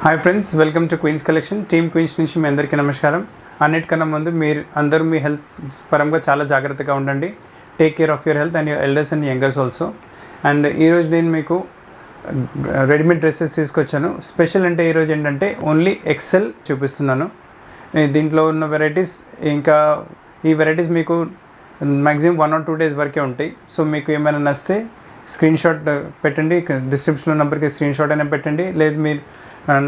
Hi friends, welcome to Queens collection. Team Queens నుంచి మీ అందరికీ నమస్కారం. అన్నిటికన్నా ముందు మీరు అందరూ మీ హెల్త్ పరంగా చాలా జాగ్రత్తగా ఉండండి. Take care of your health and your elders and youngers also. And ఈరోజు నేను మీకు రెడీమేడ్ డ్రెస్సెస్ తీసుకొచ్చాను. స్పెషల్ అంటే ఈరోజు ఏంటంటే ఓన్లీ ఎక్సెల్ చూపిస్తున్నాను. దీంట్లో ఉన్న వెరైటీస్ ఇంకా ఈ వెరైటీస్ మీకు మ్యాక్సిమం 1 or 2 days వరకే ఉంటాయి. సో మీకు ఏమైనా నచ్చితే స్క్రీన్ షాట్ పెట్టండి, డిస్క్రిప్షన్లో నెంబర్కి స్క్రీన్ షాట్ అయినా పెట్టండి, లేదు మీరు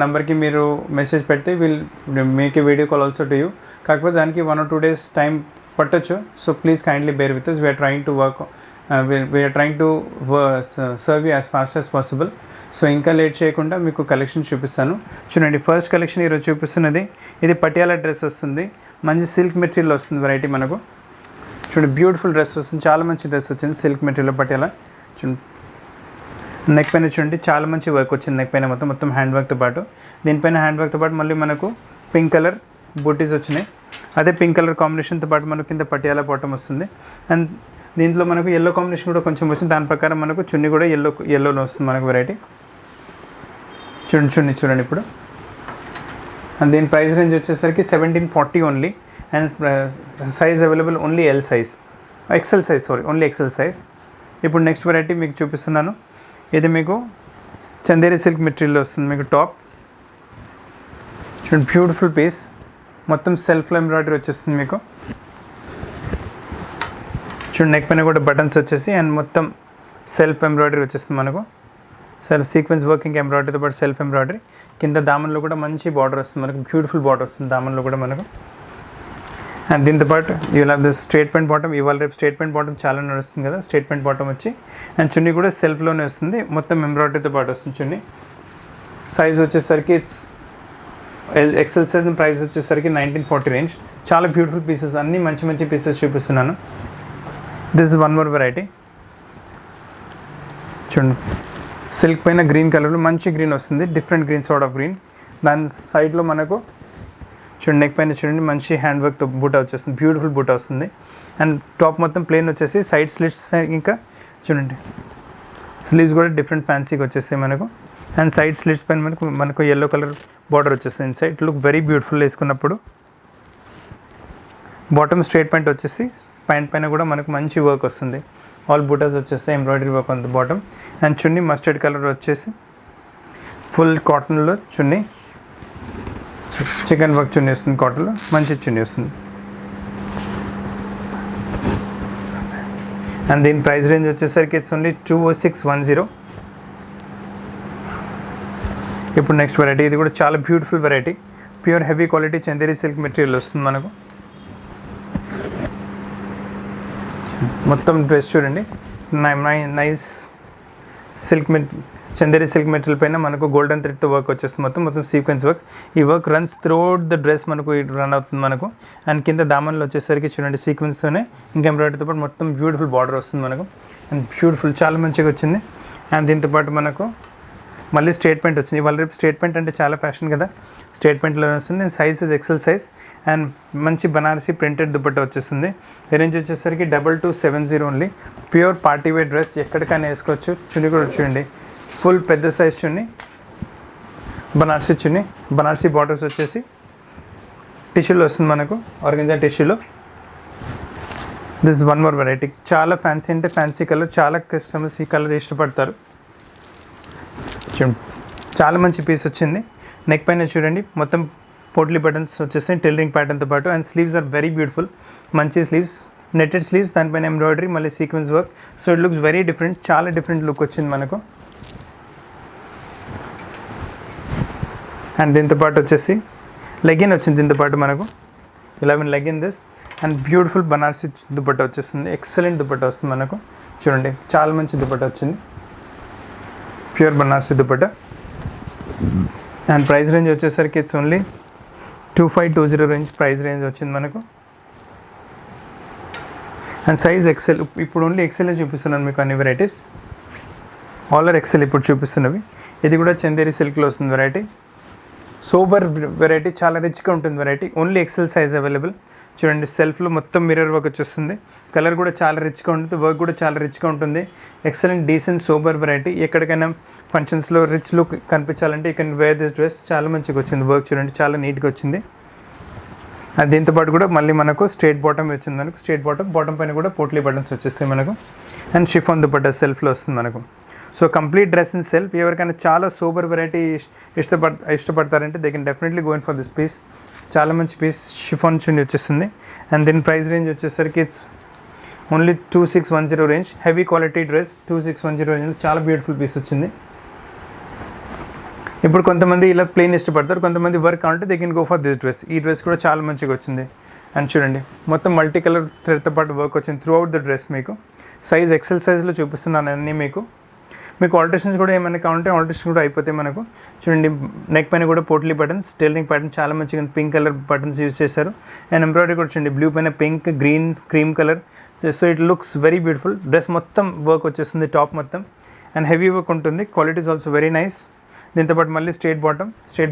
నెంబర్కి మీరు మెసేజ్ పెడితే make a video call also to you. కాకపోతే దానికి 1 or 2 days టైం పట్టొచ్చు. So please kindly bear with us. We are trying to serve you as fast as possible. So ఇంకా లేట్ చేయకుండా మీకు కలెక్షన్ చూపిస్తాను. చూడండి, ఫస్ట్ కలెక్షన్ ఈరోజు చూపిస్తున్నది ఇది పటియాలా డ్రెస్ వస్తుంది. మంచి సిల్క్ మెటీరియల్ వస్తుంది వెరైటీ మనకు. చూడండి, బ్యూటిఫుల్ డ్రెస్ వస్తుంది, చాలా మంచి డ్రెస్ వచ్చింది సిల్క్ మెటీరియల్ పటియాలా. చూడండి, నెక్ పైన చూడండి చాలా మంచి వర్క్ వచ్చింది. నెక్ పైన మొత్తం హ్యాండ్ వర్క్తో పాటు, దీనిపైన హ్యాండ్ వర్క్తో పాటు మళ్ళీ మనకు పింక్ కలర్ బూటీస్ వచ్చినాయి. అదే పింక్ కలర్ కాంబినేషన్తో పాటు మనకు కింద పటియాలా బాటమ్ వస్తుంది. అండ్ దీంట్లో మనకు ఎల్లో కాంబినేషన్ కూడా కొంచెం వచ్చింది. దాని ప్రకారం మనకు చున్నీ కూడా ఎల్లోలో వస్తుంది మనకు వెరైటీ. చూడండి ఇప్పుడు. అండ్ దీని ప్రైస్ రేంజ్ వచ్చేసరికి 1740 only. And size available only L size, XL size, only XL size. ఇప్పుడు నెక్స్ట్ వెరైటీ మీకు చూపిస్తున్నాను. ఇది మీకు చందేరి సిల్క్ మెటీరియల్ వస్తుంది. మీకు టాప్ చూడండి, బ్యూటిఫుల్ పీస్, మొత్తం సెల్ఫ్ ఎంబ్రాయిడరీ వచ్చేస్తుంది మీకు. చూడండి, నెక్ పైన కూడా బటన్స్ వచ్చేసి అండ్ మొత్తం సెల్ఫ్ ఎంబ్రాయిడరీ వచ్చేస్తుంది మనకు. సీక్వెన్స్ వర్కింగ్ ఎంబ్రాయిడరీతో పాటు సెల్ఫ్ ఎంబ్రాయిడరీ. కింద దామన్లో కూడా మంచి బార్డర్ వస్తుంది మనకు, బ్యూటిఫుల్ బార్డర్ వస్తుంది దామన్లో కూడా మనకు. అండ్ దీంతో పాటు you have this straight pant bottom. ఇవాళ రేపు స్ట్రేట్ ప్యాంట్ బాటమ్ చాలా నడుస్తుంది కదా, స్ట్రేట్ ప్యాంట్ బాటమ్ వచ్చి అండ్ చున్నీ కూడా సెల్ఫ్లోనే వస్తుంది, మొత్తం ఎంబ్రాయిడరీతో పాటు వస్తుంది చున్నీ. సైజ్ వచ్చేసరికి ఇట్స్ ఎక్సెల్ సైజ్. ప్రైస్ వచ్చేసరికి 1940 రేంజ్. చాలా బ్యూటిఫుల్ పీసెస్, అన్నీ మంచి పీసెస్ చూపిస్తున్నాను. This is one more variety. చూడండి, సిల్క్ పైన గ్రీన్ కలర్లో మంచి గ్రీన్ వస్తుంది, different green, sort of green. దాని సైడ్లో మనకు చూడండి, నెక్ పైన చూడండి మంచి హ్యాండ్ వర్క్తో బూటా వచ్చేస్తుంది, బ్యూటిఫుల్ బూటా వస్తుంది. అండ్ టాప్ మొత్తం ప్లెయిన్ వచ్చేసి సైడ్ స్లిట్స్, ఇంకా చూడండి స్లీవ్స్ కూడా డిఫరెంట్ ఫ్యాన్సీగా వచ్చేస్తాయి మనకు. అండ్ సైడ్ స్లిట్స్ పైన మనకు ఎల్లో కలర్ బార్డర్ వచ్చేస్తుంది. In side look very beautiful వేసుకున్నప్పుడు. బాటమ్ స్ట్రేట్ ప్యాంట్ వచ్చేసి ప్యాంట్ పైన కూడా మనకు మంచి వర్క్ వస్తుంది, ఆల్ బూటాస్ వచ్చేస్తాయి, ఎంబ్రాయిడరీ వర్క్ ఉంది bottom. And chunni mustard colour వచ్చేసి ఫుల్ కాటన్లో చున్నీ, చికెన్ వర్క్ చున్నీ వస్తుంది, కాటన్లో మంచి చున్నీ వస్తుంది. అండ్ దీని ప్రైస్ రేంజ్ వచ్చేసరికి ఇట్స్ ఓన్లీ 20610. ఇప్పుడు నెక్స్ట్ వెరైటీ, ఇది కూడా చాలా beautiful variety, pure heavy quality Chanderi silk material వస్తుంది మనకు. మొత్తం డ్రెస్ చూడండి, nice silk Chanderi silk material పైన మనకు గోల్డెన్ థ్రెడ్తో వర్క్ వచ్చేస్తుంది, మొత్తం సీక్వెన్స్ వర్క్. ఈ work runs throughout the dress మనకు రన్ అవుతుంది మనకు. అండ్ కింద దామన్లో వచ్చేసరికి చూడండి సీక్వెన్స్తోనే ఇంకా ఎంబ్రాయిడరీతో పాటు మొత్తం బ్యూటిఫుల్ బార్డర్ వస్తుంది మనకు. అండ్ బ్యూటిఫుల్, చాలా మంచిగా వచ్చింది. అండ్ దీంతో పాటు మనకు మళ్ళీ స్ట్రేట్ ప్యాంట్ వచ్చింది. ఇవాళ రేపు స్ట్రేట్ ప్యాంట్ అంటే చాలా ఫ్యాషన్ కదా, స్ట్రేట్ ప్యాంట్లో వస్తుంది. And size XL size. And మంచి బనారసీ ప్రింటెడ్ దుపట్టా వచ్చేస్తుంది. రేంజ్ వచ్చేసరికి 2270 only. Pure party wear dress, ఎక్కడికైనా వేసుకోవచ్చు. చున్నీ కూడా చూడండి, ఫుల్ పెద్ద సైజ్ చున్నీ, బనారసీ చున్నీ, బనారసీ బార్డర్స్ వచ్చేసి టిష్యూలో వస్తుంది మనకు, ఆర్గంజా టిష్యూలో. దిస్ వన్ మోర్ వెరైటీ, చాలా ఫ్యాన్సీ అంటే ఫ్యాన్సీ కలర్, చాలా కస్టమర్స్ ఈ కలర్ ఇష్టపడతారు. చూడండి, చాలా మంచి పీస్ వచ్చింది. నెక్ పైన చూడండి మొత్తం పోట్లీ బటన్స్ వచ్చేస్తాయి టైలరింగ్ ప్యాటర్న్తో పాటు. And sleeves are very beautiful, మంచి స్లీవ్స్, నెట్టెడ్ స్లీవ్స్, దానిపైన ఎంబ్రాయిడరీ, మళ్ళీ sequence work. So it looks very different, చాలా డిఫరెంట్ లుక్ వచ్చింది మనకు. అండ్ దీంతో పాటు వచ్చేసి లెగిన్ వచ్చింది దీంతో పాటు మనకు, 11 legging this. And beautiful Banarasi dupatta వచ్చేస్తుంది, ఎక్సలెంట్ దుపట్టా వస్తుంది మనకు. చూడండి, చాలా మంచి దుపట్టా వచ్చింది, pure Banarasi dupatta. And price range వచ్చేసరికి it's only 2520 range price range వచ్చింది మనకు. And size XL. ఇప్పుడు ఓన్లీ ఎక్సెల్ చూపిస్తున్నాను మీకు అన్ని వెరైటీస్, ఆల్ ఆర్ ఎక్సెల్ ఇప్పుడు చూపిస్తున్నవి. ఇది కూడా చందేరి సిల్క్లో వస్తుంది వెరైటీ, సోబర్ వెరైటీ, చాలా రిచ్గా ఉంటుంది variety. Only XL size available. చూడండి సెల్ఫ్లో మొత్తం మిర్రర్ వర్క్ వచ్చేస్తుంది. కలర్ కూడా చాలా రిచ్గా ఉంటుంది, వర్క్ కూడా చాలా రిచ్గా ఉంటుంది. Excellent decent sober variety. ఎక్కడికైనా ఫంక్షన్స్లో రిచ్ లుక్ కనిపించాలంటే you can wear this dress. చాలా మంచిగా వచ్చింది వర్క్, చూడండి చాలా నీట్గా వచ్చింది. దీంతోపాటు కూడా మళ్ళీ మనకు స్ట్రేట్ బాటమ్ వచ్చింది. మనకు స్ట్రేట్ బాటమ్ పైన కూడా పోట్లీ బటన్స్ వచ్చేస్తాయి మనకు. అండ్ షిఫాన్ దుపట్టా సెల్ఫ్లో వస్తుంది మనకు. So complete dress in self. ఎవరికైనా చాలా సోబర్ వెరైటీ ఇష్టపడతారంటే they can definitely going for this piece. చాలా మంచి పీస్, షిఫాన్ చున్నీ వచ్చేస్తుంది. అండ్ దీని ప్రైస్ రేంజ్ వచ్చేసరికి it's only 2610 range. Heavy quality dress 2610 range. చాలా బ్యూటిఫుల్ పీస్ వచ్చింది. ఇప్పుడు కొంతమంది ఇలా ప్లెయిన్ ఇష్టపడతారు, కొంతమంది వర్క్ అంటే they can go for this dress. ఈ డ్రెస్ కూడా చాలా మంచిగా వచ్చింది. అండ్ చూడండి మొత్తం మల్టీ కలర్ థ్రెడ్తో పాటు వర్క్ వచ్చింది త్రూ అవుట్ ద డ్రెస్. మీకు సైజ్ ఎక్సెల్ సైజ్లో చూపిస్తున్నాను అన్నీ. మీకు ఆల్టరేషన్స్ కూడా ఏమైనా కావాలంటే ఆల్టరేషన్ కూడా అయిపోతాయి మనకు. చూడండి నెక్ పైన కూడా పోట్లీ బటన్స్, టైలరింగ్ ప్యాటర్న్ చాలా మంచిగా పింక్ కలర్ బటన్స్ యూజ్ చేశారు. అండ్ ఎంబ్రాయిడరీ కూడా చూడండి బ్లూ పైన pink, green, cream colour. So it looks very beautiful. Dress మొత్తం వర్క్ వచ్చేస్తుంది టాప్ మొత్తం. అండ్ హెవీ వర్క్ ఉంటుంది. Qualities also very nice. దీంతోపాటు మళ్ళీ స్ట్రేట్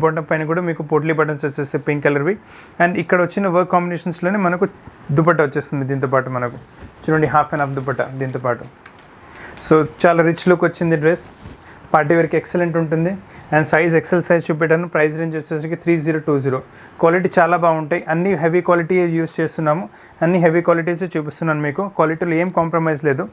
బాటమ్ పైన కూడా మీకు పోట్లీ బటన్స్ వచ్చేస్తాయి పింక్ కలర్వి. అండ్ ఇక్కడ వచ్చిన వర్క్ కాంబినేషన్స్లోనే మనకు దుపట్టా వచ్చేస్తుంది దీంతోపాటు మనకు. చూడండి హాఫ్ అండ్ హాఫ్ దుపట్టా దీంతోపాటు. సో చాలా రిచ్ లుక్ వచ్చింది డ్రెస్. పార్టీ వేర్కి ఎక్సలెంట్ ఉంటుంది. అండ్ సైజ్ ఎక్సెల్ సైజ్ చూపెట్టాను. ప్రైస్ రేంజ్ వచ్చేసరికి 3020. క్వాలిటీ చాలా బాగుంటాయి. అన్ని హెవీ క్వాలిటీ యూస్ చేస్తున్నాము, అన్ని హెవీ క్వాలిటీసే చూపిస్తున్నాను మీకు. క్వాలిటీలో ఏం కాంప్రమైజ్ లేదు.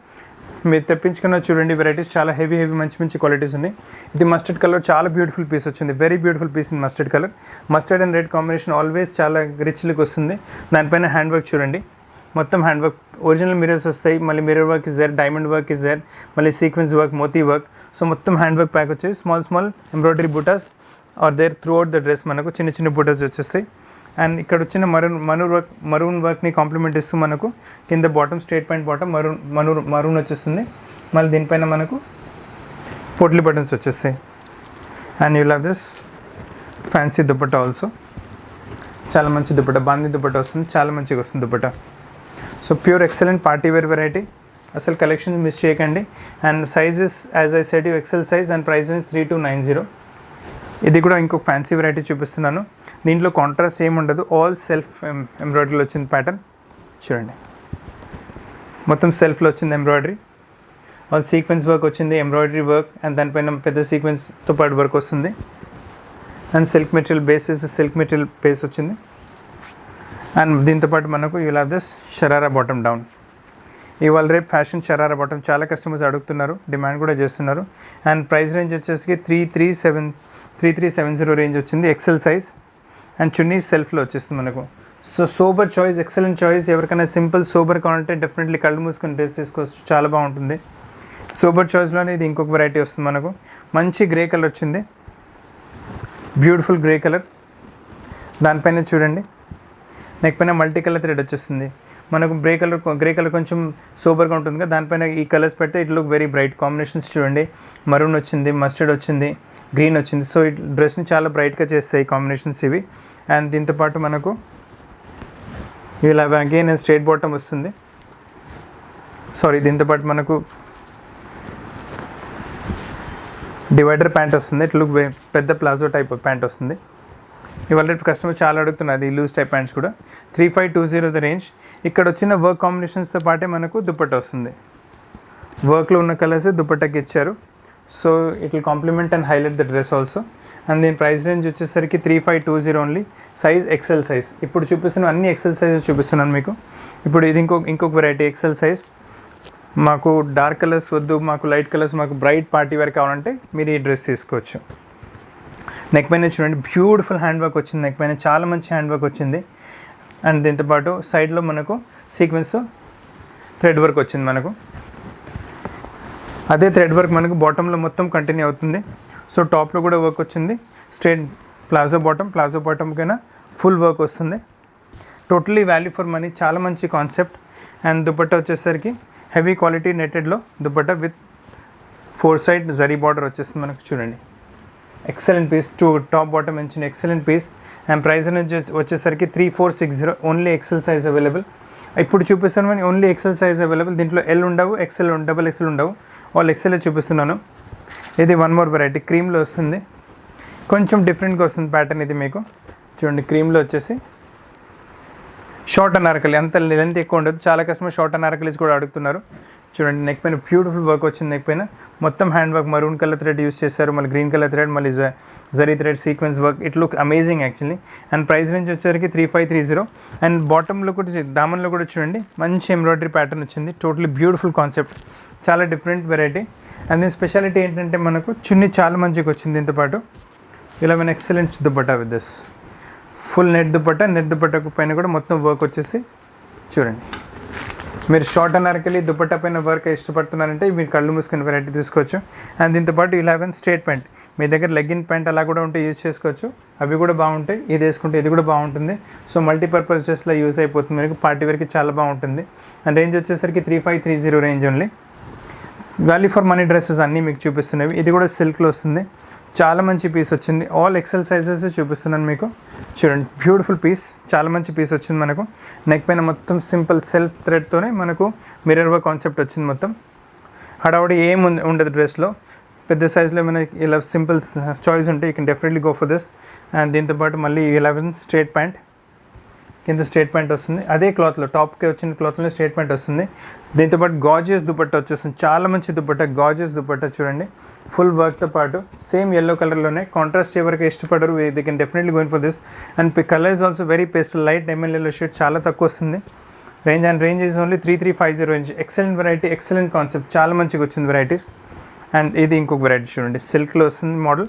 మీరు తెప్పించుకున్న చూడండి వెరైటీస్ చాలా హెవీ మంచి క్వాలిటీస్ ఉన్నాయి. ఇది మస్టర్డ్ కలర్ చాలా బ్యూటిఫుల్ పీస్ వచ్చింది. Very beautiful piece in mustard colour. Mustard and red combination always చాలా రిచ్ లుక్ వస్తుంది. దానిపైన హ్యాండ్ వర్క్ చూడండి, మొత్తం హ్యాండ్ వర్క్, ఒరిజినల్ మిరర్స్ వస్తాయి. మళ్ళీ mirror work is there, diamond work is there, మళ్ళీ సీక్వెన్స్ వర్క్, మోతీ వర్క్. సో మొత్తం హ్యాండ్ వర్క్ ప్యాక్ వచ్చేసి small embroidery butas are there throughout the dress. మనకు చిన్న బూటాస్ వచ్చేస్తాయి. అండ్ ఇక్కడ వచ్చిన మరూన్ వర్క్ని కాంప్లిమెంట్ ఇస్తూ మనకు కింద bottom straight point bottom maroon వచ్చేస్తుంది. మళ్ళీ దీనిపైన మనకు పోట్లీ బటన్స్ వచ్చేస్తాయి. And you love this fancy dupatta also. చాలా మంచి దుపట్టా, బాందీ దుపట్టా వస్తుంది, చాలా మంచిగా వస్తుంది dupatta. So pure excellent party wear variety. అసలు కలెక్షన్ మిస్ చేయకండి. And sizes as I said you XL size. And price range 3290. ఇది కూడా ఇంకొక ఫ్యాన్సీ వెరైటీ చూపిస్తున్నాను. దీంట్లో కాంట్రాస్ట్ ఏమి ఉండదు, ఆల్ సెల్ఫ్ ఎంబ్రాయిడరీలో వచ్చింది ప్యాటర్న్. చూడండి మొత్తం సెల్ఫ్లో వచ్చింది ఎంబ్రాయిడరీ. ఆల్ సీక్వెన్స్ వర్క్ వచ్చింది, ఎంబ్రాయిడరీ వర్క్. అండ్ దానిపైన పెద్ద సీక్వెన్స్తో పాటు వర్క్ వస్తుంది. అండ్ సిల్క్ మెటీరియల్ బేస్ వచ్చింది. అండ్ దీంతోపాటు మనకు you have this sharara bottom down. ఇవాళ రేపు ఫ్యాషన్ షరారా బాటమ్ చాలా కస్టమర్స్ అడుగుతున్నారు, డిమాండ్ కూడా చేస్తున్నారు. అండ్ ప్రైస్ రేంజ్ వచ్చేసి 3370 రేంజ్ వచ్చింది, ఎక్సెల్ సైజ్. అండ్ చున్నీ సెల్ఫ్లో వచ్చేస్తుంది మనకు. So sober choice, excellent choice. ఎవరికైనా సింపుల్ సోబర్ కావాలంటే డెఫినెట్లీ కళ్ళు మూసుకొని డ్రెస్ తీసుకోవచ్చు, చాలా బాగుంటుంది. సోబర్ చాయిస్లోనే ఇది ఇంకొక వెరైటీ వస్తుంది మనకు. మంచి గ్రే కలర్ వచ్చింది, బ్యూటిఫుల్ గ్రే కలర్. దానిపైన చూడండి నెక్ పైన మల్టీ కలర్ థ్రెడ్ వచ్చేస్తుంది మనకు. గ్రే కలర్ కొంచెం సోబర్గా ఉంటుంది కదా, దానిపైన ఈ కలర్స్ పెడితే it look very bright. Combinations చూడండి, మరూన్ వచ్చింది, మస్టర్డ్ వచ్చింది, గ్రీన్ వచ్చింది. సో ఈ డ్రెస్ని చాలా బ్రైట్గా చేస్తాయి కాంబినేషన్స్ ఇవి. అండ్ దీంతోపాటు మనకు ఇలా అగైన్ స్ట్రేట్ బాటమ్ వస్తుంది. దీంతోపాటు మనకు డివైడర్ ప్యాంట్ వస్తుంది. ఇట్ లుక్ పెద్ద ప్లాజో టైప్ ప్యాంట్ వస్తుంది. ఇవాళ రేపు కస్టమర్ చాలా అడుగుతున్నారు ఈ లూజ్ టైప్ ప్యాంట్స్ కూడా. 3520 ద రేంజ్. ఇక్కడ వచ్చిన వర్క్ కాంబినేషన్స్తో పాటే మనకు దుపట్టా వస్తుంది. వర్క్లో ఉన్న కలర్స్ దుపట్టాకి ఇచ్చారు. So it will complement and highlight the dress also. And దీని ప్రైస్ రేంజ్ వచ్చేసరికి 3520 ఓన్లీ. Size XL size. ఇప్పుడు చూపిస్తున్న అన్ని ఎక్సెల్ సైజెస్ చూపిస్తున్నాను మీకు. ఇప్పుడు ఇది ఇంకొక వెరైటీ ఎక్సెల్ సైజ్. మాకు డార్క్ కలర్స్ వద్దు, మాకు లైట్ కలర్స్, మాకు బ్రైట్ పార్టీ వేర్ కావాలంటే మీరు ఈ డ్రెస్ తీసుకోవచ్చు. నెక్ పైన చూడండి బ్యూటిఫుల్ హ్యాండ్ వర్క్ వచ్చింది. నెక్ పైన చాలా మంచి హ్యాండ్ వర్క్ వచ్చింది. అండ్ దీంతోపాటు సైడ్లో మనకు సీక్వెన్స్ థ్రెడ్ వర్క్ వచ్చింది మనకు. అదే థ్రెడ్ వర్క్ మనకు బాటంలో మొత్తం కంటిన్యూ అవుతుంది. సో టాప్లో కూడా వర్క్ వచ్చింది. స్ట్రేట్ ప్లాజో బాటమ్ కైనా ఫుల్ వర్క్ వస్తుంది. టోటలీ వాల్యూ ఫర్ మనీ, చాలా మంచి కాన్సెప్ట్. అండ్ దుపట్టా వచ్చేసరికి హెవీ క్వాలిటీ నెట్టెడ్లో dupatta with 4 side zari border వచ్చేస్తుంది మనకు. చూడండి ఎక్సలెంట్ పీస్, టాప్ బాటమ్ ఇచ్చిన ఎక్సలెంట్ పీస్. అండ్ ప్రైస్ వచ్చేసరికి 3460 ఓన్లీ. XL size available. ఇప్పుడు చూపిస్తాను కానీ ఓన్లీ ఎక్సెల్ సైజ్ అవైలబుల్. దీంట్లో ఎల్ ఉండవు, ఎక్సెల్ డబల్ ఎక్సెల్ ఉండవు, ఆల్ ఎక్సెల్ చూపిస్తున్నాను. ఇది వన్ మోర్ వెరైటీ క్రీమ్లో వస్తుంది. కొంచెం డిఫరెంట్గా వస్తుంది ప్యాటర్న్ ఇది మీకు. చూడండి క్రీమ్లో వచ్చేసి షార్ట్ అనార్కలి అంత లెంత్ ఎక్కువ ఉండదు, చాలా కస్టమర్ షార్ట్ అనార్కలీస్ కూడా అడుగుతున్నారు. చూడండి నెక్ పైన బ్యూటిఫుల్ వర్క్ వచ్చింది, నెక్ పైన మొత్తం hand work, maroon colour thread use చేశారు, మళ్ళీ గ్రీన్ కలర్ థ్రెడ్, మళ్ళీ zari thread sequence work. It look amazing actually. And price range వచ్చేసరికి 3530. అండ్ బాటంలో కూడా దామన్లో కూడా చూడండి మంచి ఎంబ్రాయిడరీ ప్యాటర్న్ వచ్చింది, టోటలీ బ్యూటిఫుల్ కాన్సెప్ట్, చాలా డిఫరెంట్ వెరైటీ. అండ్ దీని స్పెషాలిటీ ఏంటంటే మనకు చున్నీ చాలా మంచిగా వచ్చింది. దీంతో పాటు ఇలా మన excellent dupatta with this full net dupatta, net dupatta పైన కూడా మొత్తం వర్క్ వచ్చేసి చూడండి. మీరు షార్ట్ అనార్కలి దుపట్టా పైన వర్క్ ఇష్టపడుతున్నారంటే మీరు కళ్ళు మూసుకుని వెరైటీ తీసుకోవచ్చు. అండ్ దీంతోపాటు ఇలా స్ట్రేట్ ప్యాంట్, మీ దగ్గర లెగ్గిన్ ప్యాంట్ అలా కూడా ఉంటే యూజ్ చేసుకోవచ్చు, అవి కూడా బాగుంటాయి. ఇది వేసుకుంటే ఇది కూడా బాగుంటుంది. సో మల్టీపర్పస్ డ్రెస్లో యూజ్ అయిపోతుంది, మీకు పార్టీ వేర్కి చాలా బాగుంటుంది. అండ్ రేంజ్ వచ్చేసరికి 3530 range only. Value for money dresses అన్నీ మీకు చూపిస్తున్నవి. ఇది కూడా సిల్క్లో వస్తుంది, చాలా మంచి పీస్ వచ్చింది. ఆల్ ఎక్సెల్ సైజెస్ చూపిస్తున్నాను మీకు. చూడండి బ్యూటిఫుల్ పీస్, చాలా మంచి పీస్ వచ్చింది మనకు. నెక్ పైన మొత్తం సింపుల్ సెల్ఫ్ థ్రెడ్తోనే మనకు మిర్రర్ వర్క్ కాన్సెప్ట్ వచ్చింది. మొత్తం హడావుడి ఏం ఉండదు డ్రెస్లో. పెద్ద సైజ్లో మనకి ఇలా సింపుల్ చాయిస్ ఉంటే you can definitely go for this. And దీంతోపాటు మళ్ళీ 11 స్ట్రేట్ ప్యాంట్, కింద స్ట్రేట్ ప్యాంట్ వస్తుంది, అదే క్లాత్లో టాప్కి వచ్చిన క్లాత్లో స్ట్రేట్ ప్యాంట్ వస్తుంది. దీంతోపాటు గార్జియస్ దుపట్టా వచ్చేస్తుంది, చాలా మంచి దుపట్టా, గార్జియస్ దుపట్టా చూడండి ఫుల్ వర్క్తో పాటు. సేమ్ ఎల్లో కలర్లోనే, కాంట్రాస్ట్ ఎవరికి ఇష్టపడరు they can definitely going for this. And colour is also very pastel, light ఎమ్మెల్యేలో షేడ్ చాలా తక్కువ వస్తుంది. Range is only 3350 range. Excellent variety, excellent concept, చాలా మంచిగా వచ్చింది వెరైటీస్. అండ్ ఇది ఇంకొక వెరైటీ చూడండి, సిల్క్లో వస్తుంది మోడల్,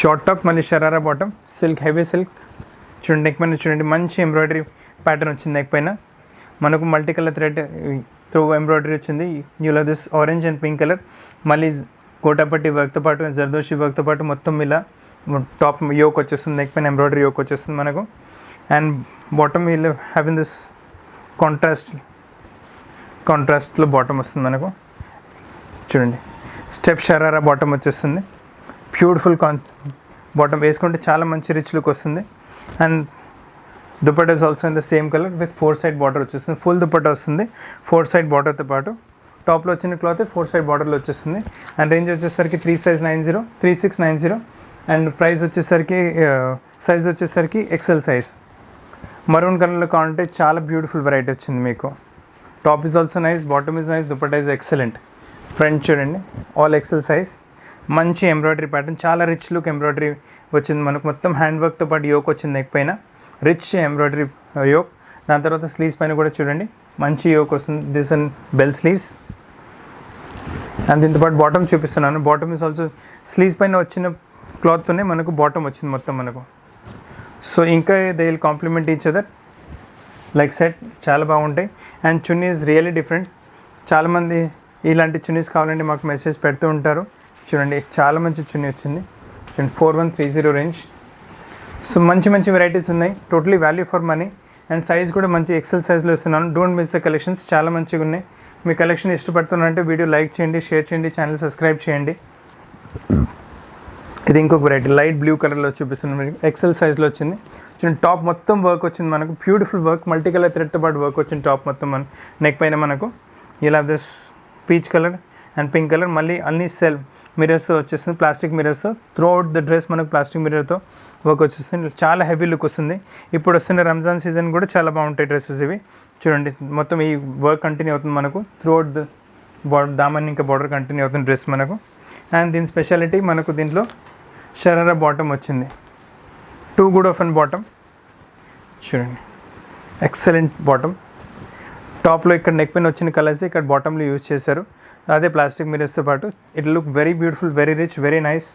షార్ట్ టాప్, మళ్ళీ sharara bottom, silk, heavy silk. చూడండి నెక్ పైన చూడండి మంచి ఎంబ్రాయిడరీ ప్యాటర్న్ వచ్చింది. నెక్ పైన మనకు multi colour thread through embroidery వచ్చింది. యూలో this orange and pink colour, మళ్ళీ గోటాపట్టి వర్క్తో పాటు జర్దోషి వర్క్తో పాటు మొత్తం ఇలా టాప్ యోక్ వచ్చేస్తుంది, నెక్ పైన ఎంబ్రాయిడరీ యోక్ వచ్చేస్తుంది మనకు. అండ్ బాటమ్ వీళ్ళు హ్యావింగ్ దిస్ కాంట్రాస్ట్లో బాటమ్ వస్తుంది మనకు. చూడండి స్టెప్ షరారా బాటమ్ వచ్చేస్తుంది, బ్యూటిఫుల్ బాటమ్ వేసుకుంటే చాలా మంచి రిచ్ లుక్ వస్తుంది. And dupatta is also in the same colour with 4 side border వచ్చేస్తుంది. ఫుల్ దుపట్టా వస్తుంది 4 సైడ్ బార్డర్తో పాటు. టాప్లో వచ్చిన క్లాత్ 4 సైడ్ బార్డర్లో వచ్చేస్తుంది. అండ్ రేంజ్ వచ్చేసరికి 3690. అండ్ ప్రైస్ వచ్చేసరికి సైజ్ వచ్చేసరికి ఎక్సెల్ సైజ్. మరూన్ కలర్లో కావాలంటే చాలా బ్యూటిఫుల్ వెరైటీ వచ్చింది మీకు. Top is also nice, bottom is nice, dupatta is excellent. Front చూడండి ఆల్ ఎక్సెల్ సైజ్, మంచి ఎంబ్రాయిడరీ ప్యాటర్న్, చాలా రిచ్ లుక్ ఎంబ్రాయిడరీ వచ్చింది మనకు. మొత్తం హ్యాండ్ వర్క్తో పాటు యోక్ వచ్చింది నెక్ పైన, రిచ్ ఎంబ్రాయిడరీ యోక్. దాని తర్వాత స్లీవ్స్ పైన కూడా చూడండి మంచి యోక్ వస్తుంది, this and bell sleeves. And దీంతో పాటు బాటమ్ చూపిస్తున్నాను. బాటమ్ ఇస్ ఆల్సో స్లీవ్స్ పైన వచ్చిన క్లాత్తోనే మనకు బాటమ్ వచ్చింది మొత్తం మనకు. సో ఇంకా they will complement each other like set, చాలా బాగుంటాయి. And chunni is really different. చాలామంది ఇలాంటి చున్నీస్ కావాలంటే మాకు మెసేజ్ పెడుతూ ఉంటారు. చూడండి చాలా మంచి చున్నీ వచ్చింది, చూడండి 4130 రేంజ్. సో మంచి వెరైటీస్ ఉన్నాయి, totally value for money. And size కూడా మంచి ఎక్సెల్ సైజ్లో ఇస్తున్నాను. డోంట్ మిస్ ద కలెక్షన్స్, చాలా మంచిగా ఉన్నాయి. మీ కలెక్షన్ ఇష్టపడుతున్నారంటే వీడియో లైక్ చేయండి, షేర్ చేయండి, ఛానల్ సబ్స్క్రైబ్ చేయండి. ఇది ఇంకొక వెరైటీ లైట్ బ్లూ కలర్లో చూపిస్తున్నాను, ఎక్సెల్ సైజ్లో వచ్చింది. చూడండి టాప్ మొత్తం వర్క్ వచ్చింది మనకు, బ్యూటిఫుల్ వర్క్, మల్టీ కలర్ థ్రెడ్తో పాటు వర్క్ వచ్చింది టాప్ మొత్తం. మన నెక్ పైన మనకు ఇలా this peach colour and pink colour, మళ్ళీ అన్ని సెల్ఫ్ మిరర్స్తో వచ్చేస్తుంది, ప్లాస్టిక్ మిరర్స్తో. త్రూ అవుట్ ద డ్రెస్ మనకు ప్లాస్టిక్ మిరర్తో వర్క్ వచ్చేస్తుంది, చాలా హెవీ లుక్ వస్తుంది. ఇప్పుడు వస్తున్న రంజాన్ సీజన్ కూడా చాలా బాగుంటాయి డ్రెస్సెస్ ఇవి. చూడండి మొత్తం ఈ వర్క్ కంటిన్యూ అవుతుంది మనకు, త్రూ అవుట్ ద దామన్ ఇంకా బార్డర్ కంటిన్యూ అవుతుంది డ్రెస్ మనకు. అండ్ దీని స్పెషాలిటీ మనకు దీంట్లో షరారా బాటమ్ వచ్చింది, 2 గుడ్ ఆఫ్ అండ్ బాటమ్. చూడండి ఎక్సలెంట్ బాటమ్. టాప్లో ఇక్కడ నెక్ పైన వచ్చిన కలర్స్ ఇక్కడ బాటంలో యూజ్ చేశారు, అదే ప్లాస్టిక్ మిరర్స్తో పాటు. It look very beautiful, very rich, very nice.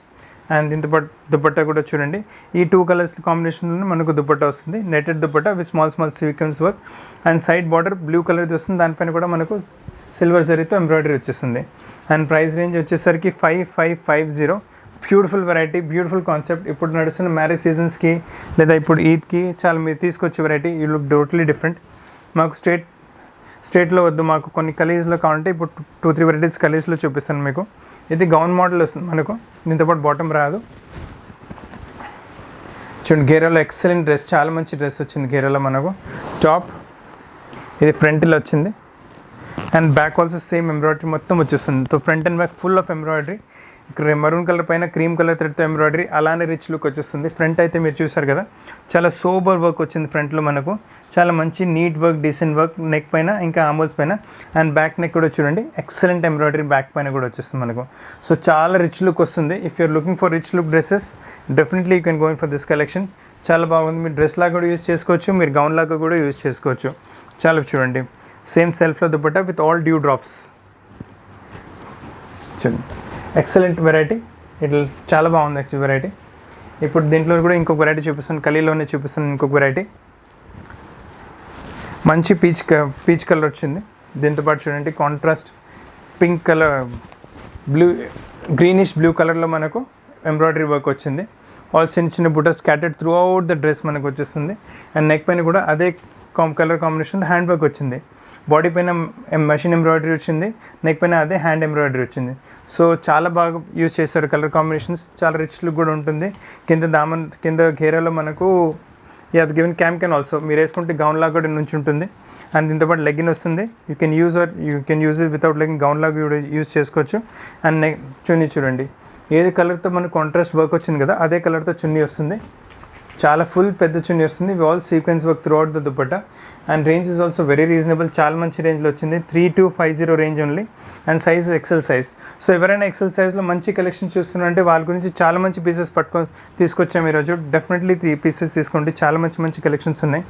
And దీంతో పాటు దుపట్టా కూడా చూడండి, ఈ 2 కలర్స్ కాంబినేషన్లో మనకు దుపట్టా వస్తుంది, netted dupatta with small sequence work. And side border blue కలర్ది వస్తుంది, దానిపైన కూడా మనకు సిల్వర్ జరీతో ఎంబ్రాయిడరీ వచ్చేస్తుంది. అండ్ ప్రైస్ రేంజ్ వచ్చేసరికి 5550. Beautiful variety, beautiful concept. ఇప్పుడు నడుస్తున్న మ్యారేజ్ సీజన్స్కి లేదా ఇప్పుడు ఈద్కి చాలా మీరు తీసుకొచ్చే variety. You look totally different. మాకు స్టేట్లో వద్దు, మాకు కొన్ని కలీజ్లో కావాలంటే ఇప్పుడు 2-3 వెరైటీస్ కలీజ్లో చూపిస్తాను మీకు. ఇది గౌన్ మోడల్ వస్తుంది మనకు, దీంతోపాటు బాటమ్ రాదు. చూడండి గేరాలో ఎక్సలెంట్ డ్రెస్, చాలా మంచి డ్రెస్ వచ్చింది గేరాలో మనకు. టాప్ ఇది ఫ్రంట్లో వచ్చింది and back also same embroidery మొత్తం వచ్చేస్తుంది. So front and back full of embroidery. ఇక్కడ మరూన్ కలర్ పైన క్రీమ్ కలర్ థ్రెడ్తో ఎంబ్రాయిడరీ, అలానే రిచ్ లుక్ వచ్చేస్తుంది. ఫ్రంట్ అయితే మీరు చూసారు కదా, చాలా సోబర్ వర్క్ వచ్చింది ఫ్రంట్లో మనకు. చాలా మంచి neat work, decent work neck పైన, ఇంకా ఆమోల్స్ పైన. అండ్ బ్యాక్ నెక్ కూడా చూడండి, ఎక్సలెంట్ ఎంబ్రాయిడరీ బ్యాక్ పైన కూడా వచ్చేస్తుంది మనకు. సో చాలా రిచ్ లుక్ వస్తుంది. If you are looking for rich look dresses, definitely you can going for this collection. చాలా బాగుంది. మీరు డ్రెస్ లాగా కూడా యూజ్ చేసుకోవచ్చు, మీరు గౌన్ లాగా కూడా యూజ్ చేసుకోవచ్చు. చాలా చూడండి, సేమ్ సెల్ఫ్లో dupatta with all dew drops. చూడండి, ఎక్సలెంట్ వెరైటీ. ఇట్లా చాలా బాగుంది యాక్చువల్ వెరైటీ. ఇప్పుడు దీంట్లో కూడా ఇంకొక వెరైటీ చూపిస్తాను, కలీలోనే చూపిస్తాను ఇంకొక వెరైటీ. మంచి పీచ్ కలర్ వచ్చింది. దీంతోపాటు చూడండి contrast pink colour, greenish blue కలర్లో మనకు ఎంబ్రాయిడరీ వర్క్ వచ్చింది. ఆల్ చిన్న చిన్న butas scattered throughout the dress మనకు వచ్చేస్తుంది. అండ్ నెక్ పైన కూడా అదే కలర్ కాంబినేషన్ హ్యాండ్ వర్క్ వచ్చింది. బాడీ పైన మెషిన్ ఎంబ్రాయిడరీ వచ్చింది, నెక్ పైన అదే హ్యాండ్ ఎంబ్రాయిడరీ వచ్చింది. సో చాలా బాగా యూజ్ చేస్తారు కలర్ కాంబినేషన్స్. చాలా రిచ్ లుక్ కూడా ఉంటుంది. కింద ఘేరాలో మనకు అది గివెన్ క్యాన్ ఆల్సో, మీరు వేసుకుంటే గౌన్ లాగా కూడా నుంచి ఉంటుంది. అండ్ దీంతోపాటు లెగ్గిన్ వస్తుంది. You can use it without legging, gown లాగా కూడా యూజ్ చేసుకోవచ్చు. అండ్ చున్నీ చూడండి, ఏది కలర్తో మనకు కాంట్రాస్ట్ వర్క్ వచ్చింది కదా, అదే కలర్తో చున్నీ వస్తుంది. చాలా ఫుల్ పెద్ద చున్నీ వస్తుంది. All sequence work throughout the dupatta. And range is also very reasonable, చాలా మంచి రేంజ్లో వచ్చింది. 3250 range only. And size XL size. So ఎవరైనా ఎక్సెల్ సైజ్లో మంచి కలెక్షన్ చూస్తున్నారంటే వాళ్ళ గురించి చాలా మంచి పీసెస్ తీసుకొచ్చాము ఈరోజు. డెఫినెట్లీ 3 పీసెస్ తీసుకోండి, చాలా మంచి కలెక్షన్స్ ఉన్నాయి.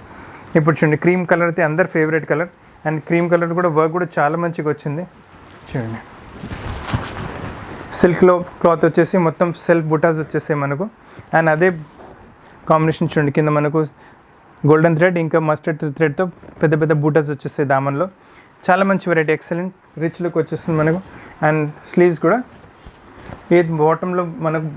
ఇప్పుడు చూడండి, క్రీమ్ కలర్ అయితే అందరు favourite colour. And cream colour కూడా వర్క్ కూడా చాలా మంచిగా వచ్చింది. చూడండి, సిల్క్లో క్లాత్ వచ్చేసి మొత్తం సెల్ఫ్ బుటాస్ వచ్చేస్తాయి మనకు. అండ్ అదే కాంబినేషన్ చూడండి, కింద మనకు గోల్డెన్ థ్రెడ్ ఇంకా మస్టర్డ్ థ్రెడ్తో పెద్ద బూటాస్ వచ్చేస్తాయి దామన్లో. చాలా మంచి వెరైటీ, ఎక్సలెంట్ రిచ్ లుక్ వచ్చేస్తుంది మనకు. అండ్ స్లీవ్స్ కూడా ఏ బాటంలో మనకు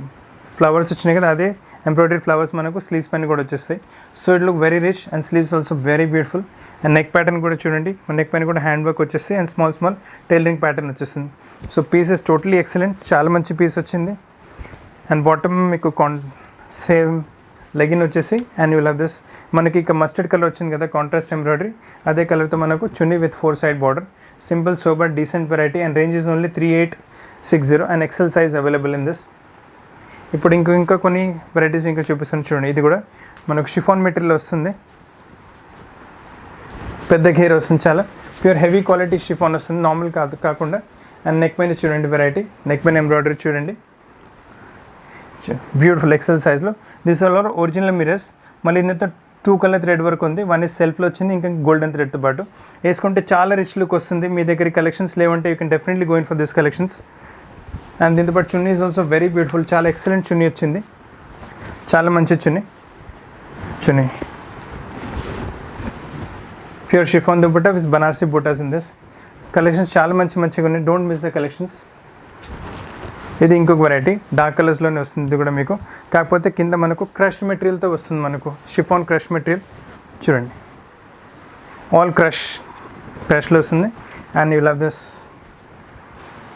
ఫ్లవర్స్ వచ్చినాయి కదా, అదే ఎంబ్రాయిడరీ ఫ్లవర్స్ మనకు స్లీవ్స్ పైన కూడా వచ్చేస్తాయి. So it look very rich and sleeves also very beautiful. And neck pattern కూడా చూడండి, నెక్ పైన కూడా హ్యాండ్ వర్క్ వచ్చేసి అండ్ స్మాల్ టైలరింగ్ ప్యాటర్న్ వచ్చేస్తుంది. సో పీసెస్ టోటలీ ఎక్సలెంట్, చాలా మంచి పీస్ వచ్చింది. అండ్ బాటమ్ మీకు సేమ్ లెగిన్ వచ్చేసి అండ్ యూ లవ్ దిస్. మనకి ఇక మస్టర్డ్ కలర్ వచ్చింది కదా కాంట్రాస్ట్ ఎంబ్రాయిడరీ, అదే కలర్తో మనకు chunni with 4 side border. Simple sober decent variety. And range is only 3860 and XL size available in this. ఇప్పుడు ఇంకా కొన్ని వెరైటీస్ ఇంకా చూపిస్తాను చూడండి. ఇది కూడా మనకు షిఫాన్ మెటీరియల్ వస్తుంది, పెద్ద ఘేర్ వస్తుంది, చాలా ప్యూర్ హెవీ క్వాలిటీ షిఫాన్ వస్తుంది, నార్మల్ కాకుండా. అండ్ నెక్ పైన చూడండి వెరైటీ, నెక్ పైన ఎంబ్రాయిడరీ చూడండి, బ్యూటిఫుల్ ఎక్సెల్ సైజ్లో. This all are original mirrors. మళ్ళీ ఇందులో 2 కలర్ థ్రెడ్ వర్క్ ఉంది. 1 ఇస్ సెల్ఫ్లో వచ్చింది, ఇంకా గోల్డెన్ థ్రెడ్తో పాటు. వేసుకుంటే చాలా రిచ్ లుక్ వస్తుంది. మీ దగ్గర కలెక్షన్స్ లేవంటే you can definitely going for this collections. And దీంతో పాటు chunni is also very beautiful, చాలా ఎక్సలెంట్ చున్నీ వచ్చింది, చాలా మంచి chunni pure chiffon dupatta with Banarasi butas in this. Collections చాలా మంచిగా ఉన్నాయి, డోంట్ మిస్ ద కలెక్షన్స్. ఇది ఇంకొక వెరైటీ, డార్క్ కలర్స్లోనే వస్తుంది. ఇది కూడా మీకు కాకపోతే కింద మనకు క్రష్ మెటీరియల్తో వస్తుంది, మనకు షిఫాన్ క్రష్ మెటీరియల్ చూడండి, ఆల్ క్రష్లో వస్తుంది. And you love this.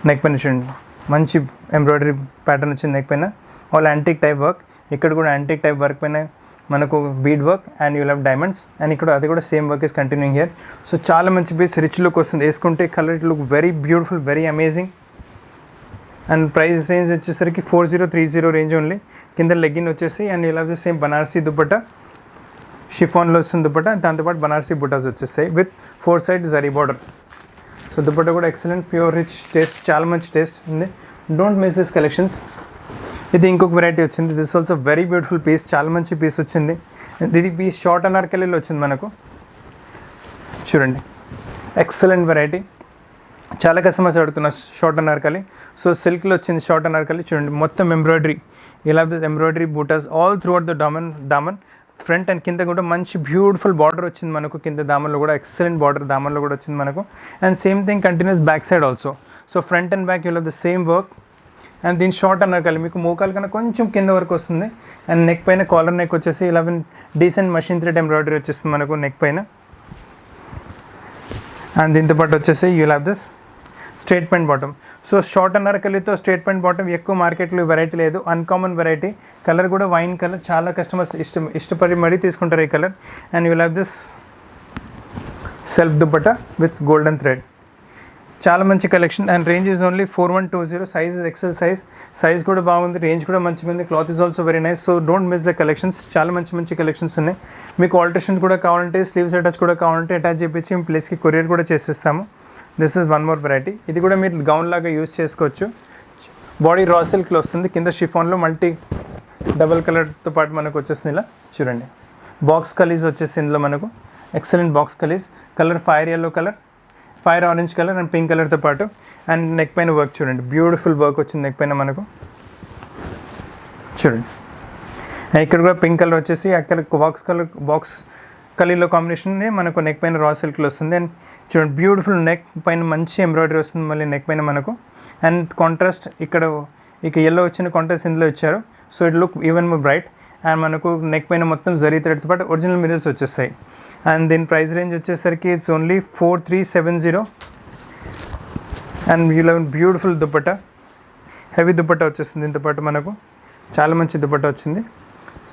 Neck పైన చూడండి, మంచి ఎంబ్రాయిడరీ ప్యాటర్న్ వచ్చింది నెక్ పైన, ఆల్ యాంటిక్ టైప్ వర్క్. ఇక్కడ కూడా యాంటిక్ టైప్ వర్క్ పైన మనకు bead work and you love diamonds. And ఇక్కడ అది కూడా same work is continuing here. So చాలా మంచి పీస్, రిచ్ లుక్ వస్తుంది. వేసుకుంటే colour it look very beautiful, very amazing. And price range వచ్చేసరికి 4030 రేంజ్ ఓన్లీ. కింద లెగ్గిన్ వచ్చేసి అండ్ ఇలా సేమ్ బనారసీ దుపట్టా, షిఫాన్లో వస్తుంది దుపట్టా. దాంతోపాటు బనారసీ బుటాస్ వచ్చేస్తాయి with 4 side zari border. So dupatta కూడా ఎక్సలెంట్, ప్యూర్ రిచ్ టేస్ట్, చాలా మంచి టేస్ట్ ఉంది. Don't miss this collections. ఇది ఇంకొక వెరైటీ వచ్చింది. This also very beautiful piece, చాలా మంచి పీస్ వచ్చింది. ఇది పీస్ షార్ట్ అనార్కలీలో వచ్చింది మనకు. చూడండి, ఎక్సలెంట్ వెరైటీ. చాలా కస్టమర్స్ అడుగుతున్నారు షార్ట్ అనార్కలి. సో సిల్క్లో వచ్చింది షార్ట్ అనార్కలి. చూడండి, మొత్తం ఎంబ్రాయిడరీ, ఇలా this embroidery butas all throughout the daman. Front and కింద కూడా మంచి బ్యూటిఫుల్ బార్డర్ వచ్చింది మనకు. కింద దామన్లో కూడా ఎక్సలెంట్ బార్డర్ దామన్లో కూడా వచ్చింది మనకు. And same thing continuous back side also. So front and back you love the same work. And దీని షార్ట్ అనార్కలి మీకు మోకాల కన్నా కొంచెం కింద వరకు వస్తుంది. అండ్ నెక్ పైన కాలర్ నెక్ వచ్చేసి 11 డీసెంట్ మషిన్ థ్రెడ్ ఎంబ్రాయిడరీ వచ్చేస్తుంది మనకు నెక్ పైన. అండ్ దీంతో పాటు వచ్చేసి you love this straight pant bottom. So short అనార్కలితో స్ట్రేట్ ప్యాంట్ బాటమ్ ఎక్కువ మార్కెట్లో వెరైటీ లేదు, అన్కామన్ వెరైటీ. కలర్ కూడా వైన్ కలర్, చాలా కస్టమర్స్ ఇష్టపడి మరీ తీసుకుంటారు ఈ colour. And you love this self dupatta with golden thread. చాలా మంచి collection and range is only 4120. Size XL size కూడా బాగుంది, రేంజ్ కూడా మంచిగా ఉంది, cloth is also very nice. So don't miss the collections. చాలా మంచి కలెక్షన్స్ ఉన్నాయి. మీకు ఆల్టరేషన్ కూడా కావాలంటే, స్లీవ్స్ అటాచ్ కూడా కావాలంటే అటాచ్ చేయించి మీ ప్లేస్కి కొరియర్ కూడా చేసిస్తాము. This is one more variety. ఇది కూడా మీరు గౌన్ లాగా యూజ్ చేసుకోవచ్చు. బాడీ రా సిల్క్లో వస్తుంది, కింద షిఫాన్లో మల్టీ డబల్ కలర్తో పాటు మనకు వచ్చేస్తుంది. ఇలా చూడండి, బాక్స్ కలీస్ వచ్చేసి ఇందులో మనకు excellent box kalis. Colour fire yellow colour, fire orange colour and pink కలర్తో పాటు. అండ్ నెక్ పైన వర్క్ చూడండి, బ్యూటిఫుల్ వర్క్ వచ్చింది నెక్ పైన మనకు చూడండి. ఇక్కడ కూడా పింక్ కలర్ వచ్చేసి అక్కడ బాక్స్ కలీలో కాంబినేషన్నే మనకు నెక్ పైన రా సిల్క్లో వస్తుంది. అండ్ చూడండి, బ్యూటిఫుల్ నెక్ పైన మంచి ఎంబ్రాయిడరీ వస్తుంది మళ్ళీ నెక్ పైన మనకు. అండ్ కాంట్రాస్ట్ ఇక్కడ ఎల్లో వచ్చిన కాంట్రాస్ట్ ఇందులో ఇచ్చారు. So it look even more bright. And మనకు నెక్ పైన మొత్తం జరీ థ్రెడ్తో పాటు ఒరిజినల్ మిరర్స్ వచ్చేస్తాయి. అండ్ దీని ప్రైస్ రేంజ్ వచ్చేసరికి ఇట్స్ ఓన్లీ 4370. అండ్ వీళ్ళ బ్యూటిఫుల్ దుపట్టా, హెవీ దుపట్టా వచ్చేస్తుంది. దీంతో పాటు మనకు చాలా మంచి దుపట్టా వచ్చింది.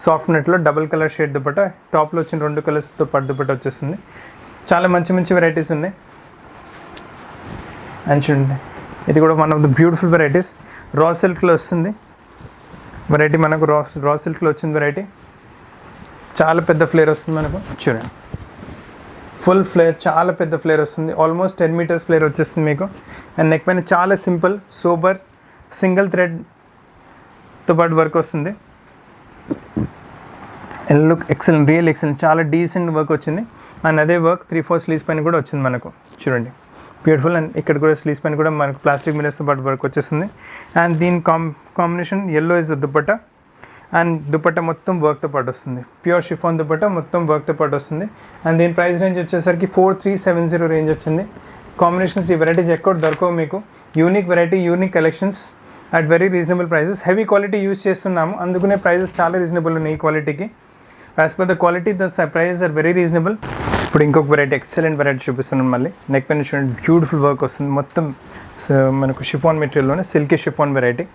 సాఫ్ట్ నెట్లో డబుల్ కలర్ షేడ్ దుపట్టా, టాప్లో వచ్చిన 2 కలర్స్తో పాటు దుపట్టా వచ్చేస్తుంది. చాలా మంచి వెరైటీస్ ఉన్నాయి. అండ్ చూడండి, ఇది కూడా one of the beautiful varieties. రా సిల్క్లో వస్తుంది వెరైటీ మనకు. రా సిల్క్లో వచ్చింది వెరైటీ, చాలా పెద్ద ఫ్లేర్ వస్తుంది మనకు. చూడండి, ఫుల్ ఫ్లేర్, చాలా పెద్ద ఫ్లేర్ వస్తుంది. ఆల్మోస్ట్ 10 మీటర్స్ ఫ్లేర్ వచ్చేస్తుంది మీకు. అండ్ నెక్ పైన చాలా సింపుల్ సోబర్ సింగిల్ థ్రెడ్తో పాటు వర్క్ వస్తుంది. And look excellent, real excellent, చాలా డీసెంట్ వర్క్ వచ్చింది. అండ్ అదే వర్క్ 3/4 స్లీవ్స్ పైన కూడా వచ్చింది మనకు. చూడండి, బ్యూటిఫుల్. అండ్ ఇక్కడ కూడా స్లీవ్స్ పైన కూడా మనకు ప్లాస్టిక్ మిరర్స్తో పాటు వర్క్ వచ్చేస్తుంది. అండ్ దీని combination yellow is the dupatta. And dupatta మొత్తం వర్క్తో పాటు వస్తుంది, ప్యూర్ షిఫాన్ దుపట్టా మొత్తం వర్క్తో పాటు వస్తుంది. అండ్ దీని ప్రైస్ రేంజ్ వచ్చేసరికి 4370 రేంజ్ వచ్చింది. కాంబినేషన్స్ ఈ వెరైటీస్ ఎక్కడ దొరకవు మీకు. Unique variety, unique collections at very reasonable prices. Heavy quality use చేస్తున్నాము, అందుకనే ప్రైసెస్ చాలా రీజనబుల్ ఉన్నాయి. ఈ క్వాలిటీకి as per the quality the prices are very reasonable. ఇప్పుడు ఇంకొక వెరైటీ, ఎక్సలెంట్ వెరైటీ చూపిస్తున్నాను మళ్ళీ. నెక్ పైన చూడండి, బ్యూటిఫుల్ వర్క్ వస్తుంది మొత్తం మనకు షిఫాన్ మెటీరియల్లోనే, silky chiffon variety.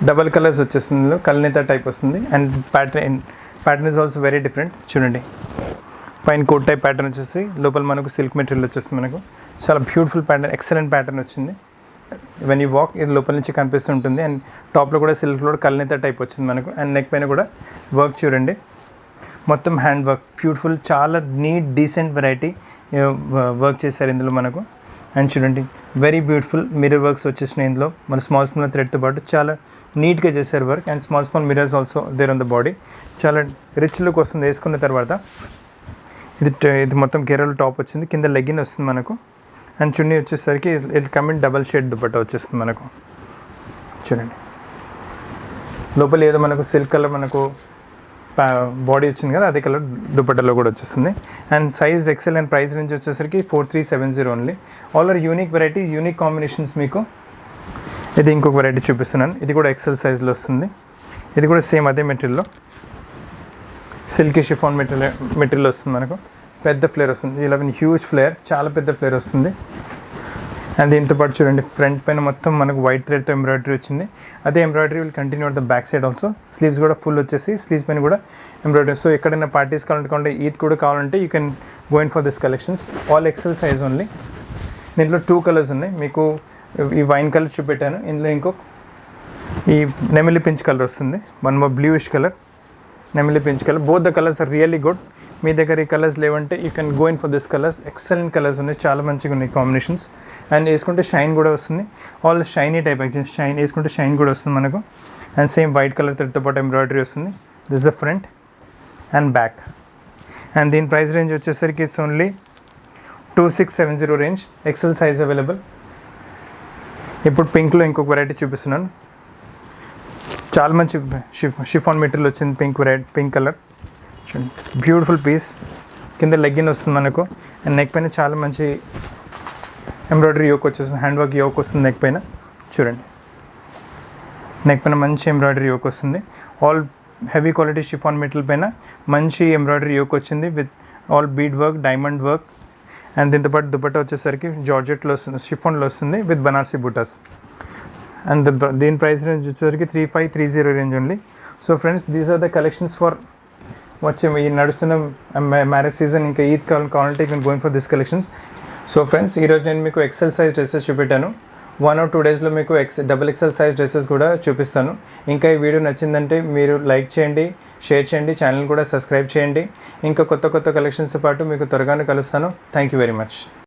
Double colours వచ్చేస్తుంది ఇందులో, కల్నేత టైప్ వస్తుంది. And pattern is also very different. చూడండి, పైన కోట్ టైప్ ప్యాటర్న్ వచ్చేసి లోపల మనకు సిల్క్ మెటీరియల్ వచ్చేస్తుంది మనకు. చాలా బ్యూటిఫుల్ ప్యాటర్న్, ఎక్సలెంట్ ప్యాటర్న్ వచ్చింది. వెన్ యూ వాక్ ఇది లోపల నుంచి కనిపిస్తుంటుంది. అండ్ టాప్లో కూడా సిల్క్లో కల్నేత టైప్ వచ్చింది మనకు. అండ్ నెక్ పైన కూడా వర్క్ చూడండి, మొత్తం హ్యాండ్ వర్క్, బ్యూటిఫుల్, చాలా నీట్ డీసెంట్ వెరైటీ వర్క్ చేశారు ఇందులో మనకు. అండ్ చూడండి, వెరీ బ్యూటిఫుల్ మిర్రర్ వర్క్స్ వచ్చేసినాయి ఇందులో. మన స్మాల్ థ్రెడ్తో పాటు చాలా నీట్గా చేశారు work. And small mirrors also there on the body. చాలా రిచ్ లుక్ వస్తుంది వేసుకున్న తర్వాత. ఇది మొత్తం కేరళ టాప్ వచ్చింది, కింద లెగ్గిన్ వస్తుంది మనకు. అండ్ చున్నీ వచ్చేసరికి ఇది కమింగ్ డబల్ షేడ్ దుపట్టా వచ్చేస్తుంది మనకు. చూడండి, లోపల ఏదో మనకు సిల్క్ కలర్ మనకు బాడీ వచ్చింది కదా, అదే కలర్ దుపట్టాలో కూడా వచ్చేస్తుంది. And size XL. And price range వచ్చేసరికి 4370 only. All are unique varieties, unique combinations మీకు. ఇది ఇంకొక వెరైటీ చూపిస్తున్నాను, ఇది కూడా ఎక్సెల్ సైజ్లో వస్తుంది. ఇది కూడా సేమ్ అదే మెటీరియల్లో, సిల్కీ షిఫాన్ మెటీరియల్ వస్తుంది మనకు. పెద్ద ఫ్లేర్ వస్తుంది, 11 హ్యూజ్ ఫ్లేర్, చాలా పెద్ద ఫ్లేర్ వస్తుంది. అండ్ దీంతో పాటు చూడండి, ఫ్రంట్ పైన మొత్తం మనకు వైట్ థ్రెడ్తో ఎంబ్రాయిడరీ వచ్చింది. అదే embroidery will continue at the back side also. Sleeves కూడా ఫుల్ వచ్చేసి స్లీవ్స్ పైన కూడా ఎంబ్రాయిడరీ. సో ఎక్కడైనా పార్టీస్ కావాలంటే, ఈద్ కూడా కావాలంటే you can go in for this collections. All XL size only. దీంట్లో 2 కలర్స్ ఉన్నాయి మీకు. ఈ వైన్ కలర్ చూపెట్టాను, ఇందులో ఇంకొక ఈ నెమిలి పించ్ కలర్ వస్తుంది, వన్ మోర్ బ్లూయిష్ కలర్, నెమిలి పించ్ colour. Both the colours are really good. మీ దగ్గర ఈ కలర్స్ లేవంటే you can go in for this colours. Excellent colours ఉన్నాయి, చాలా మంచిగా ఉన్నాయి కాంబినేషన్స్. అండ్ వేసుకుంటే షైన్ కూడా వస్తుంది, all shiny type. Actually shine వేసుకుంటే షైన్ కూడా వస్తుంది మనకు. అండ్ సేమ్ వైట్ కలర్ థ్రెడ్తో పాటు ఎంబ్రాయిడరీ వస్తుంది. This the front and back. And దీని ప్రైస్ రేంజ్ వచ్చేసరికి it's only 2670 range. XL size available. ఇప్పుడు పింక్లో ఇంకొక వెరైటీ చూపిస్తున్నాను, చాలా మంచి షిఫాన్ మెటీరియల్ వచ్చింది. పింక్ కలర్ చూడండి, బ్యూటిఫుల్ పీస్. కింద లెగ్గిన్ వస్తుంది మనకు. అండ్ నెక్ పైన చాలా మంచి ఎంబ్రాయిడరీ యోక్ వచ్చేస్తుంది, హ్యాండ్ వర్క్ యోక్ వస్తుంది నెక్ పైన. చూడండి, నెక్ పైన మంచి ఎంబ్రాయిడరీ యోక్ వస్తుంది. All heavy quality chiffon material పైన మంచి ఎంబ్రాయిడరీ యోక్ వచ్చింది with all bead work, diamond work. And దీంతోపాటు దుపట్టా వచ్చేసరికి జార్జెట్లో వస్తుంది, షిఫాన్లో వస్తుంది విత్ బనారసి బూటాస్. అండ్ దీని ప్రైస్ రేంజ్ వచ్చేసరికి 3530 range only. So friends, these are the collections for వచ్చే ఈ నడుస్తున్న మ్యారేజ్ సీజన్. ఇంకా ఈద్ కావాలంటే you can going for this collections. So friends, ఈరోజు నేను మీకు ఎక్సెల్ సైజ్ డ్రెస్సెస్ చూపెట్టాను. 1 or 2 డేస్లో మీకు డబుల్ ఎక్సెల్ సైజ్ డ్రెస్సెస్ కూడా చూపిస్తాను. ఇంకా ఈ వీడియో నచ్చిందంటే మీరు లైక్ చేయండి, షేర్ చేయండి, ఛానల్ కూడా సబ్స్క్రైబ్ చేయండి. ఇంకా కొత్త కలెక్షన్స్తో పాటు మీకు త్వరగానే కలుస్తాను. Thank you very much.